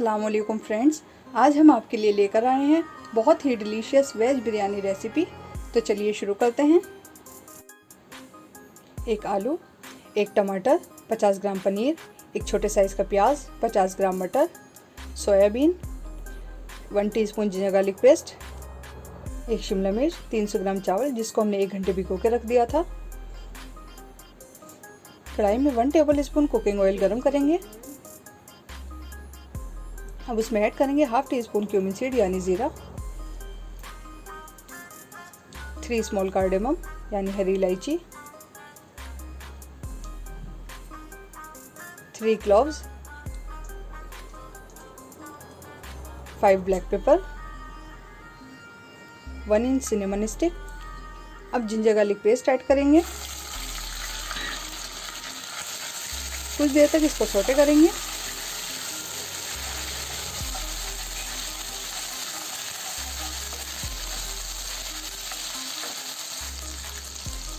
अस्सलाम वालेकुम फ्रेंड्स, आज हम आपके लिए लेकर आए हैं बहुत ही डिलीशियस वेज बिरयानी रेसिपी। तो चलिए शुरू करते हैं। एक आलू, एक टमाटर, 50 ग्राम पनीर, एक छोटे साइज़ का प्याज, 50 ग्राम मटर, soybean, 1 teaspoon ginger garlic paste, एक शिमला मिर्च, 300 ग्राम चावल जिसको हमने 1 घंटे भिगो के रख दिया था। कढ़ाई में 1 टेबल स्पून कुकिंग ऑयल गरम करेंगे। अब उसमें ऐड करेंगे half tea spoon cumin seed यानी ज़ीरा, 3 स्मॉल कार्डेमम यानी हरी इलायची, 3 cloves, 5 black pepper, 1 inch cinnamon stick. अब जिंजर गार्लिक पेस्ट ऐड करेंगे। कुछ देर तक इसको सौटे करेंगे।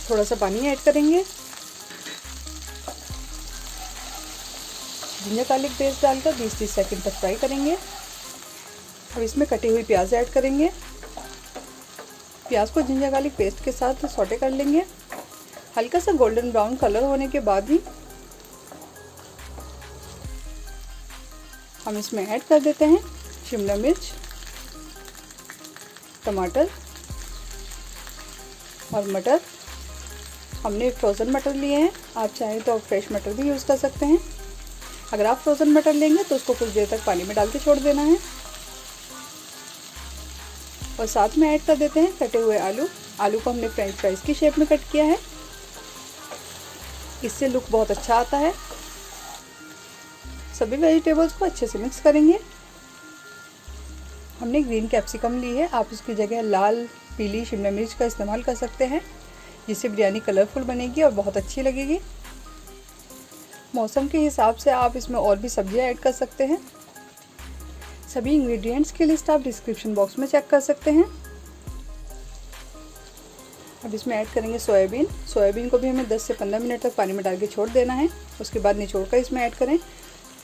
थोड़ा सा पानी ऐड करेंगे। जिंजर गार्लिक पेस्ट डालकर 20-30 सेकंड तक फ्राई करेंगे। अब इसमें कटी हुई प्याज ऐड करेंगे। प्याज को जिंजर गार्लिक पेस्ट के साथ सौटे कर लेंगे। हल्का सा गोल्डन ब्राउन कलर होने के बाद ही हम इसमें ऐड कर देते हैं शिमला मिर्च, टमाटर और मटर। हमने फ्रोज़न मटर लिए हैं, आप चाहें तो फ्रेश मटर भी यूज़ कर सकते हैं। अगर आप फ्रोज़न मटर लेंगे तो उसको कुछ देर तक पानी में डाल के छोड़ देना है। और साथ में ऐड कर देते हैं कटे हुए आलू। आलू को हमने फ्रेंच फ्राइज़ की शेप में कट किया है, इससे लुक बहुत अच्छा आता है। सभी वेजिटेबल्स को अच्छे से मिक्स करेंगे। हमने ग्रीन कैप्सिकम ली है, आप उसकी जगह लाल पीली शिमला मिर्च का इस्तेमाल कर सकते हैं, जिससे बिरयानी कलरफुल बनेगी और बहुत अच्छी लगेगी। मौसम के हिसाब से आप इसमें और भी सब्जियां ऐड कर सकते हैं। सभी इंग्रेडिएंट्स की लिस्ट आप डिस्क्रिप्शन बॉक्स में चेक कर सकते हैं। अब इसमें ऐड करेंगे सोयाबीन। सोयाबीन को भी हमें 10 से 15 मिनट तक पानी में डाल के छोड़ देना है। उसके बाद निचोड़ कर इसमें ऐड करें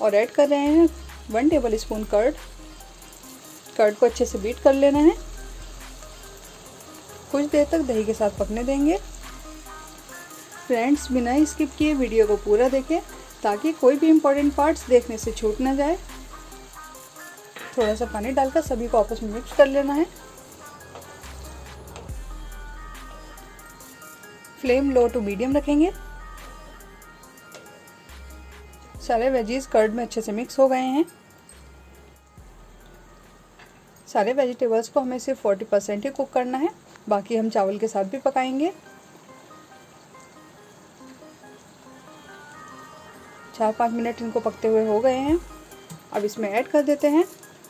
और ऐड कर रहे हैं 1 टेबल स्पून कर्ड। कर्ड को अच्छे से बीट कर लेना है। कुछ देर तक दही के साथ पकने देंगे। फ्रेंड्स, बिना स्किप किए वीडियो को पूरा देखें ताकि कोई भी इम्पोर्टेंट पार्ट्स देखने से छूट ना जाए। थोड़ा सा पानी डालकर सभी को आपस में मिक्स कर लेना है। फ्लेम लो टू मीडियम रखेंगे। सारे वेजीज कर्ड में अच्छे से मिक्स हो गए हैं। सारे वेजिटेबल्स को हमें सिर्फ 40% ही कुक करना है, बाकी हम चावल के साथ भी पकाएंगे। 4-5 मिनट इनको पकते हुए हो गए हैं। अब इसमें ऐड कर देते हैं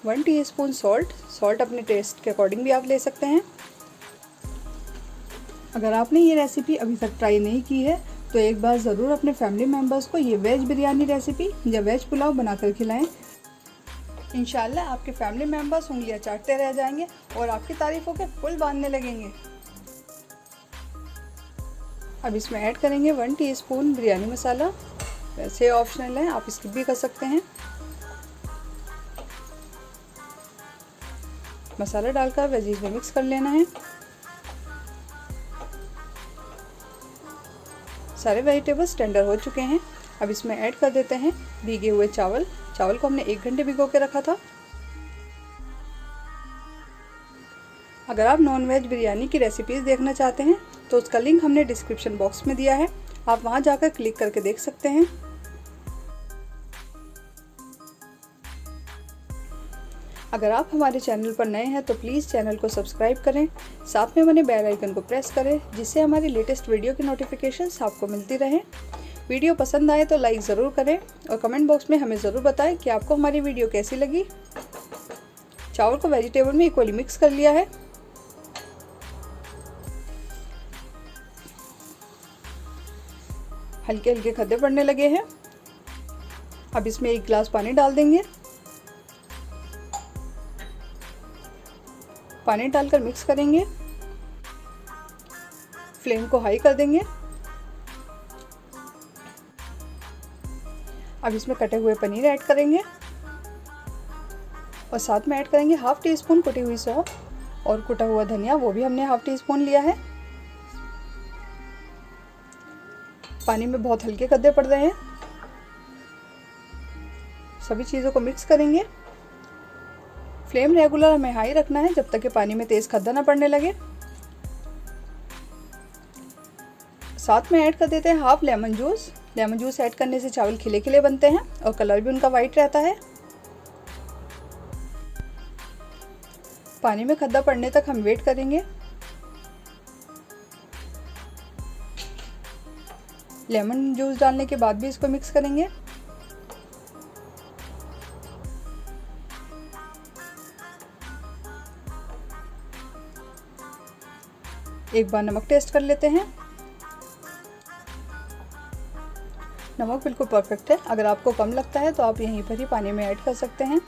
1 टीस्पून सॉल्ट। सॉल्ट अपने टेस्ट के अकॉर्डिंग भी आप ले सकते हैं। अगर आपने ये रेसिपी अभी तक ट्राई नहीं की है तो एक बार ज़रूर अपने फैमिली मेम्बर्स को ये वेज बिरयानी रेसिपी या वेज पुलाव बनाकर खिलाएं। इंशाल्लाह आपके फैमिली मेम्बर्स उंगलियां चाटते रह जाएंगे और आपकी तारीफ़ों के फुल बांधने लगेंगे। अब इसमें ऐड करेंगे 1 टीस्पून बिरयानी मसाला। वैसे ऑप्शनल है, आप स्किप भी कर सकते हैं। मसाला डालकर वेजीज में मिक्स कर लेना है। सारे वेजिटेबल्स टेंडर हो चुके हैं। अब इसमें ऐड कर देते हैं भीगे हुए चावल। चावल को हमने 1 घंटे भिगो के रखा था। अगर आप नॉन वेज बिरयानी की रेसिपीज़ देखना चाहते हैं तो उसका लिंक हमने डिस्क्रिप्शन बॉक्स में दिया है, आप वहां जाकर क्लिक करके देख सकते हैं। अगर आप हमारे चैनल पर नए हैं तो प्लीज़ चैनल को सब्सक्राइब करें, साथ में बने बेल आइकन को प्रेस करें जिससे हमारी लेटेस्ट वीडियो की नोटिफिकेशंस आपको मिलती रहें। वीडियो पसंद आए तो लाइक ज़रूर करें और कमेंट बॉक्स में हमें ज़रूर बताएं कि आपको हमारी वीडियो कैसी लगी। चावल को वेजिटेबल में इक्वली मिक्स कर लिया है। हल्के हल्के खद्दे पड़ने लगे हैं। अब इसमें 1 गिलास पानी डाल देंगे। पानी डालकर मिक्स करेंगे। फ्लेम को हाई कर देंगे। अब इसमें कटे हुए पनीर ऐड करेंगे। और साथ में ऐड करेंगे हाफ़ टी स्पून कुटी हुई सौंफ और कुटा हुआ धनिया, वो भी हमने हाफ़ टी स्पून लिया है। पानी में बहुत हल्के गद्दे पड़ रहे हैं। सभी चीज़ों को मिक्स करेंगे। फ्लेम रेगुलर हमें हाई रखना है जब तक कि पानी में तेज़ खद्दा ना पड़ने लगे। साथ में ऐड कर देते हैं half lemon juice. Lemon juice add करने से चावल खिले खिले बनते हैं और कलर भी उनका वाइट रहता है। पानी में खद्दा पड़ने तक हम वेट करेंगे। लेमन जूस डालने के बाद भी इसको मिक्स करेंगे। एक बार नमक टेस्ट कर लेते हैं। नमक बिल्कुल परफेक्ट है। अगर आपको कम लगता है तो आप यहीं पर ही पानी में ऐड कर सकते हैं।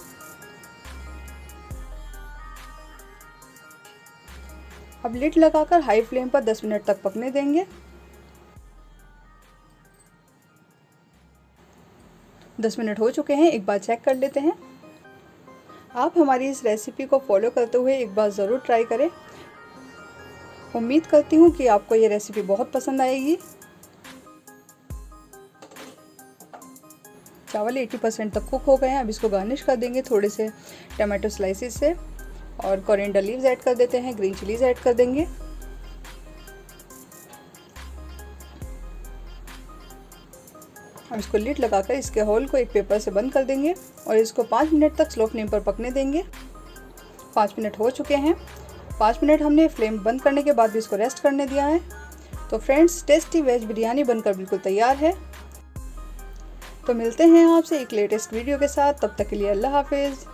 अब लिड लगाकर हाई फ्लेम पर 10 मिनट तक पकने देंगे। 10 मिनट हो चुके हैं, एक बार चेक कर लेते हैं। आप हमारी इस रेसिपी को फॉलो करते हुए एक बार ज़रूर ट्राई करें। उम्मीद करती हूँ कि आपको ये रेसिपी बहुत पसंद आएगी। चावल 80% तक कुक हो गए हैं। अब इसको गार्निश कर देंगे थोड़े से टमाटो स्लाइसेस से और कोरिएंडर लीव्स ऐड कर देते हैं, ग्रीन चिलीज ऐड कर देंगे। अब इसको लिड लगाकर इसके होल को एक पेपर से बंद कर देंगे और इसको 5 मिनट तक स्लो फ्लेम पर पकने देंगे। 5 मिनट हो चुके हैं। 5 मिनट हमने फ्लेम बंद करने के बाद भी इसको रेस्ट करने दिया है। तो फ्रेंड्स, टेस्टी वेज बिरयानी बनकर बिल्कुल तैयार है। तो मिलते हैं आपसे एक लेटेस्ट वीडियो के साथ। तब तक के लिए अल्लाह हाफिज़।